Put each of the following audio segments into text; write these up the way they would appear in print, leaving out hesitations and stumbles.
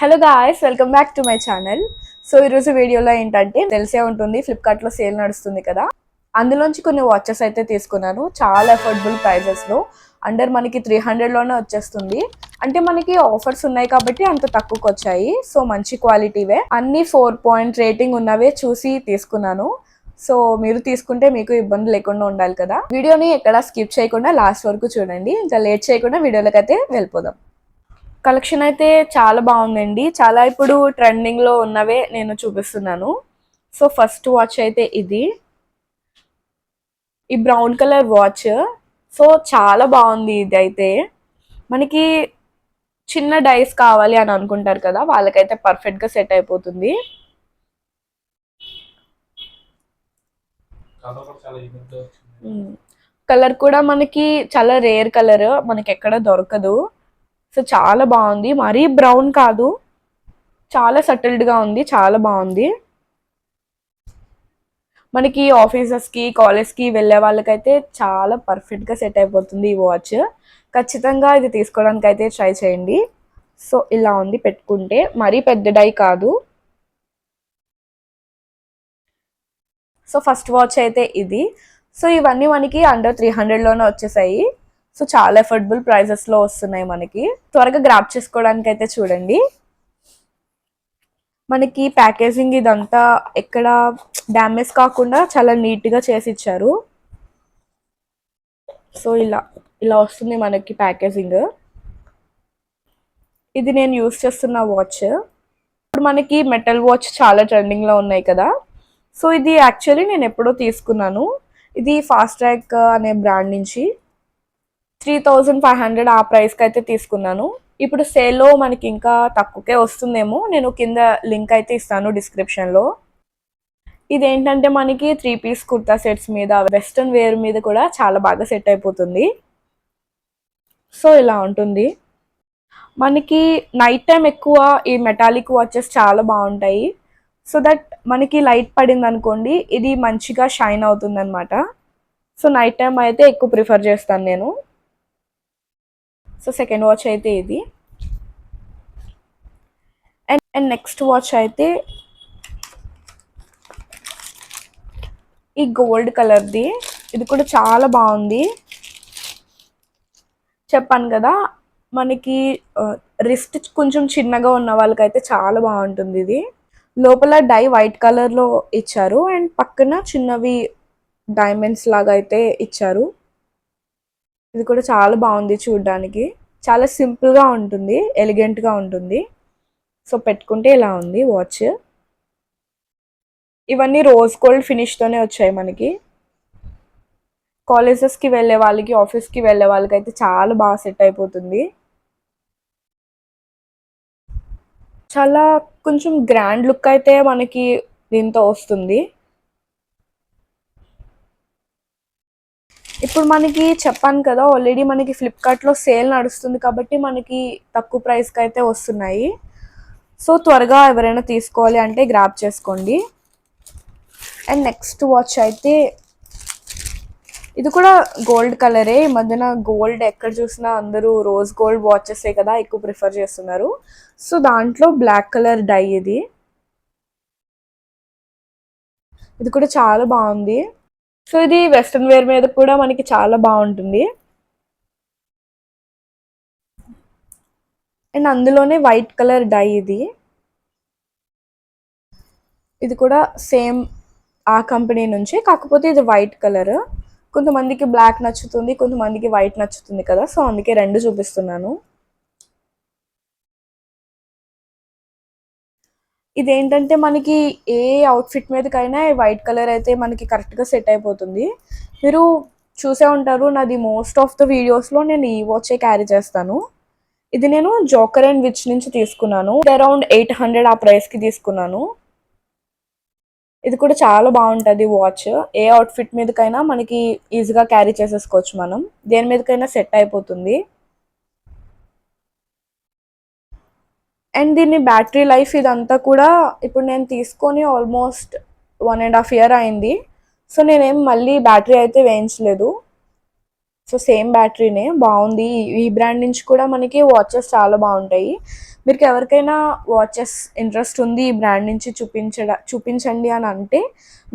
Hello guys, welcome back to my channel. So ఈరోజు వీడియోలో ఏంటంటే తెలిసే ఉంటుంది, ఫ్లిప్కార్ట్లో సేల్ నడుస్తుంది కదా, అందులోంచి కొన్ని వాచెస్ అయితే తీసుకున్నాను. చాలా అఫోర్డబుల్ ప్రైజెస్లో, అండర్ మనకి 300లోనే వచ్చేస్తుంది. అంటే మనకి ఆఫర్స్ ఉన్నాయి కాబట్టి అంత తక్కువకి వచ్చాయి. సో మంచి క్వాలిటీవే, అన్ని 4 పాయింట్ రేటింగ్ ఉన్నవే చూసి తీసుకున్నాను. సో మీరు తీసుకుంటే మీకు ఇబ్బంది లేకుండా ఉండాలి కదా. వీడియోని ఎక్కడ స్కిప్ చేయకుండా లాస్ట్ వరకు చూడండి. ఇంకా లేట్ చేయకుండా వీడియోలోకి అయితే వెళ్ళిపోదాం. కలెక్షన్ అయితే చాలా బాగుందండి. చాలా ఇప్పుడు ట్రెండింగ్లో ఉన్నవే నేను చూపిస్తున్నాను. సో ఫస్ట్ వాచ్ అయితే ఇది, ఈ బ్రౌన్ కలర్ వాచ్. సో చాలా బాగుంది. ఇది అయితే మనకి చిన్న డైస్ కావాలి అని అనుకుంటారు కదా, వాళ్ళకైతే పర్ఫెక్ట్గా సెట్ అయిపోతుంది. కలర్ కూడా మనకి చాలా రేర్ కలర్, మనకి ఎక్కడ దొరకదు. సో చాలా బాగుంది. మరీ బ్రౌన్ కాదు, చాలా సటిల్డ్గా ఉంది, చాలా బాగుంది. మనకి ఆఫీసెస్కి కాలేజ్కి వెళ్ళే వాళ్ళకైతే చాలా పర్ఫెక్ట్గా సెట్ అయిపోతుంది ఈ వాచ్. ఖచ్చితంగా ఇది తీసుకోవడానికి అయితే ట్రై చేయండి. సో ఇలా ఉంది పెట్టుకుంటే, మరీ పెద్ద డై కాదు. సో ఫస్ట్ వాచ్ అయితే ఇది. సో ఇవన్నీ మనకి అండర్ 300లోనే వచ్చేసాయి. సో చాలా అఫోర్డబుల్ ప్రైజెస్లో వస్తున్నాయి మనకి. త్వరగా గ్రాప్ చేసుకోవడానికి అయితే చూడండి. మనకి ప్యాకేజింగ్ ఇదంతా ఎక్కడ డ్యామేజ్ కాకుండా చాలా నీట్గా చేసి ఇచ్చారు. సో ఇలా ఇలా వస్తుంది మనకి ప్యాకేజింగ్. ఇది నేను యూస్ చేస్తున్న వాచ్. ఇప్పుడు మనకి మెటల్ వాచ్ చాలా ట్రెండింగ్లో ఉన్నాయి కదా. సో ఇది యాక్చువల్లీ నేను ఎప్పుడో తీసుకున్నాను. ఇది ఫాస్ట్ ట్రాక్ అనే బ్రాండ్ నుంచి 3500 ఆ ప్రైస్కి అయితే తీసుకున్నాను. ఇప్పుడు సేల్లో మనకి ఇంకా తక్కువకే వస్తుందేమో, నేను కింద లింక్ అయితే ఇస్తాను డిస్క్రిప్షన్లో. ఇదేంటంటే మనకి 3 పీస్ కుర్తా సెట్స్ మీద, వెస్ట్రన్ వేర్ మీద కూడా చాలా బాగా సెట్ అయిపోతుంది. సో ఇలా ఉంటుంది. మనకి నైట్ టైం ఎక్కువ ఈ మెటాలిక్ వాచెస్ చాలా బాగుంటాయి. సో దట్ మనకి లైట్ పడింది అనుకోండి, ఇది మంచిగా షైన్ అవుతుంది అనమాట. సో నైట్ టైం అయితే ఎక్కువ ప్రిఫర్ చేస్తాను నేను. సో సెకండ్ వాచ్ అయితే ఇది. అండ్ నెక్స్ట్ వాచ్ అయితే ఈ గోల్డ్ కలర్ది. ఇది కూడా చాలా బాగుంది. చెప్పాను కదా, మనకి రిస్ట్ కొంచెం చిన్నగా ఉన్న వాళ్ళకైతే చాలా బాగుంటుంది ఇది. లోపల డై వైట్ కలర్లో ఇచ్చారు అండ్ పక్కన చిన్నవి డైమండ్స్ లాగా అయితే ఇచ్చారు. ఇది కూడా చాలా బాగుంది చూడడానికి. చాలా సింపుల్గా ఉంటుంది, ఎలిగెంట్గా ఉంటుంది. సో పెట్టుకుంటే ఇలా ఉంది వాచ్. ఇవన్నీ రోజ్ గోల్డ్ ఫినిష్తోనే వచ్చాయి మనకి. కాలేజెస్కి వెళ్ళే వాళ్ళకి, ఆఫీస్కి వెళ్ళే వాళ్ళకి అయితే చాలా బాగా సెట్ అయిపోతుంది. చాలా కొంచెం గ్రాండ్ లుక్ అయితే మనకి దీంతో వస్తుంది. ఇప్పుడు మనకి చెప్పాను కదా, ఆల్రెడీ మనకి ఫ్లిప్కార్ట్లో సేల్ నడుస్తుంది కాబట్టి మనకి తక్కువ ప్రైస్కి అయితే వస్తున్నాయి. సో త్వరగా ఎవరైనా తీసుకోవాలి అంటే గ్రాప్ చేసుకోండి. అండ్ నెక్స్ట్ వాచ్ అయితే ఇది కూడా గోల్డ్ కలరే. ఈ మధ్యన గోల్డ్ ఎక్కడ చూసినా అందరూ రోజ్ గోల్డ్ వాచెసే కదా ఎక్కువ ప్రిఫర్ చేస్తున్నారు. సో దాంట్లో బ్లాక్ కలర్ డై ఇది. ఇది కూడా చాలా బాగుంది. సో ఇది వెస్ట్రన్ వేర్ మీద కూడా మనకి చాలా బాగుంటుంది. అండ్ అందులోనే వైట్ కలర్ డై ఇది. ఇది కూడా సేమ్ ఆ కంపెనీ నుంచి, కాకపోతే ఇది వైట్ కలర్. కొంతమందికి బ్లాక్ నచ్చుతుంది, కొంతమందికి వైట్ నచ్చుతుంది కదా. సో అందుకే రెండు చూపిస్తున్నాను. ఇదేంటంటే మనకి ఏ అవుట్ఫిట్ మీదకైనా వైట్ కలర్ అయితే మనకి కరెక్ట్గా సెట్ అయిపోతుంది. మీరు చూసే ఉంటారు, నాది మోస్ట్ ఆఫ్ ద వీడియోస్లో నేను ఈ వాచే క్యారీ చేస్తాను. ఇది నేను జోకర్ అండ్ విచ్ నుంచి తీసుకున్నాను. అరౌండ్ 800 ఆ ప్రైస్కి తీసుకున్నాను. ఇది కూడా చాలా బాగుంటుంది వాచ్. ఏ అవుట్ఫిట్ మీదకైనా మనకి ఈజీగా క్యారీ చేసేసుకోవచ్చు, మనం దేని మీదకైనా సెట్ అయిపోతుంది. అండ్ దీని బ్యాటరీ లైఫ్ ఇదంతా కూడా ఇప్పుడు నేను తీసుకొని ఆల్మోస్ట్ 1.5 year అయింది. సో నేనేం మళ్ళీ బ్యాటరీ అయితే వేయించలేదు. సో సేమ్ బ్యాటరీనే బాగుంది. ఈ బ్రాండ్ నుంచి కూడా మనకి వాచెస్ చాలా బాగుంటాయి. మీకు ఎవరికైనా వాచెస్ ఇంట్రెస్ట్ ఉంది ఈ బ్రాండ్ నుంచి చూపించండి అని అంటే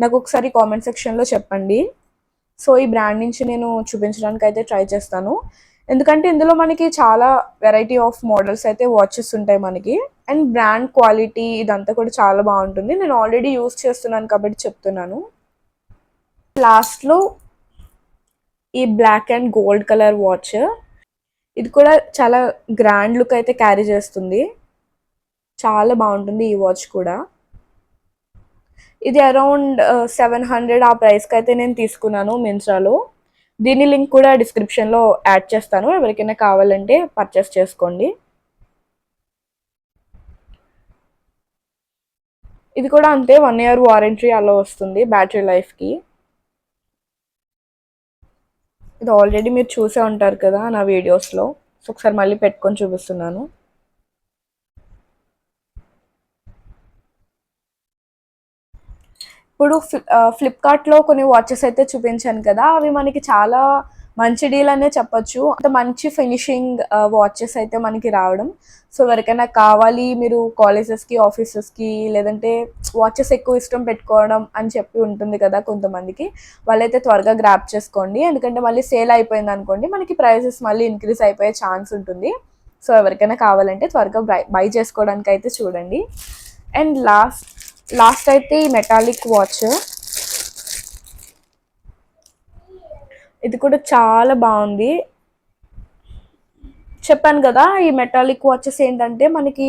నాకు ఒకసారి కామెంట్ సెక్షన్లో చెప్పండి. సో ఈ బ్రాండ్ నుంచి నేను చూపించడానికి అయితే ట్రై చేస్తాను. ఎందుకంటే ఇందులో మనకి చాలా వెరైటీ ఆఫ్ మోడల్స్ అయితే వాచెస్ ఉంటాయి మనకి. అండ్ బ్రాండ్ క్వాలిటీ ఇదంతా కూడా చాలా బాగుంటుంది. నేను ఆల్రెడీ యూస్ చేస్తున్నాను కాబట్టి చెప్తున్నాను. లాస్ట్లో ఈ black and gold colour watch, ఇది కూడా చాలా గ్రాండ్ లుక్ అయితే క్యారీ చేస్తుంది. చాలా బాగుంటుంది ఈ వాచ్ కూడా. ఇది అరౌండ్ 700 ఆ ప్రైస్కి అయితే నేను తీసుకున్నాను మింత్రాలో. దీని లింక్ కూడా డిస్క్రిప్షన్లో యాడ్ చేస్తాను, ఎవరికైనా కావాలంటే పర్చేస్ చేసుకోండి. ఇది కూడా అంతే, 1 year వారంటీ అలా వస్తుంది బ్యాటరీ లైఫ్కి. ఇది ఆల్రెడీ మీరు చూసే ఉంటారు కదా నా వీడియోస్లో. సో ఒకసారి మళ్ళీ పెట్టుకొని చూపిస్తున్నాను. ఇప్పుడు ఫ్లిప్కార్ట్లో కొన్ని వాచెస్ అయితే చూపించాను కదా, అవి మనకి చాలా మంచి డీల్ అనే చెప్పొచ్చు. అంత మంచి ఫినిషింగ్ వాచెస్ అయితే మనకి రావడం. సో ఎవరికైనా కావాలి, మీరు కాలేజెస్కి ఆఫీసెస్కి లేదంటే వాచెస్ ఎక్కువ ఇష్టం పెట్టుకోవడం అని చెప్పి ఉంటుంది కదా కొంతమందికి, వాళ్ళైతే త్వరగా గ్రాప్ చేసుకోండి. ఎందుకంటే మళ్ళీ సేల్ అయిపోయింది అనుకోండి, మనకి ప్రైసెస్ మళ్ళీ ఇంక్రీజ్ అయిపోయే ఛాన్స్ ఉంటుంది. సో ఎవరికైనా కావాలంటే త్వరగా బై చేసుకోవడానికి అయితే చూడండి. అండ్ లాస్ట్ అయితే ఈ మెటాలిక్ వాచ్, ఇది కూడా చాలా బాగుంది. చెప్పాను కదా ఈ మెటాలిక్ వాచెస్ ఏంటంటే మనకి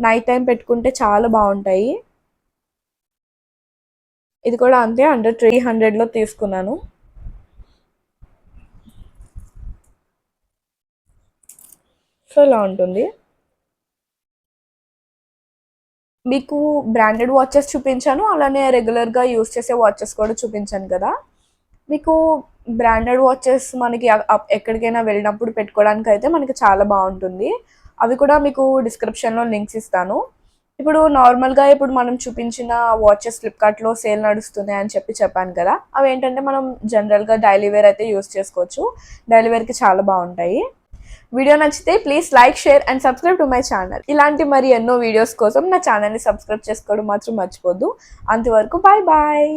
నైట్ టైం పెట్టుకుంటే చాలా బాగుంటాయి. ఇది కూడా అంతే, అండర్ 300లో తీసుకున్నాను. సో ఇలా ఉంటుంది. మీకు బ్రాండెడ్ వాచెస్ చూపించాను, అలానే రెగ్యులర్గా యూస్ చేసే వాచెస్ కూడా చూపించాను కదా. మీకు బ్రాండెడ్ వాచెస్ మనకి ఎక్కడికైనా వెళ్ళినప్పుడు పెట్టుకోవడానికి అయితే మనకి చాలా బాగుంటుంది. అవి కూడా మీకు డిస్క్రిప్షన్లో లింక్స్ ఇస్తాను. ఇప్పుడు నార్మల్గా ఇప్పుడు మనం చూపించిన వాచెస్ ఫ్లిప్కార్ట్లో సేల్ నడుస్తుంది అని చెప్పాను కదా, అవి ఏంటంటే మనం జనరల్గా డైలీ వేర్ అయితే యూస్ చేసుకోవచ్చు. డైలీ వేర్కి చాలా బాగుంటాయి. వీడియో నచ్చితే please like, share and subscribe to my channel. ఇలాంటి మరి ఎన్నో వీడియోస్ కోసం నా ఛానల్ని సబ్స్క్రైబ్ చేసుకోవడం మాత్రం మర్చిపోద్దు. అంతవరకు బాయ్ బాయ్.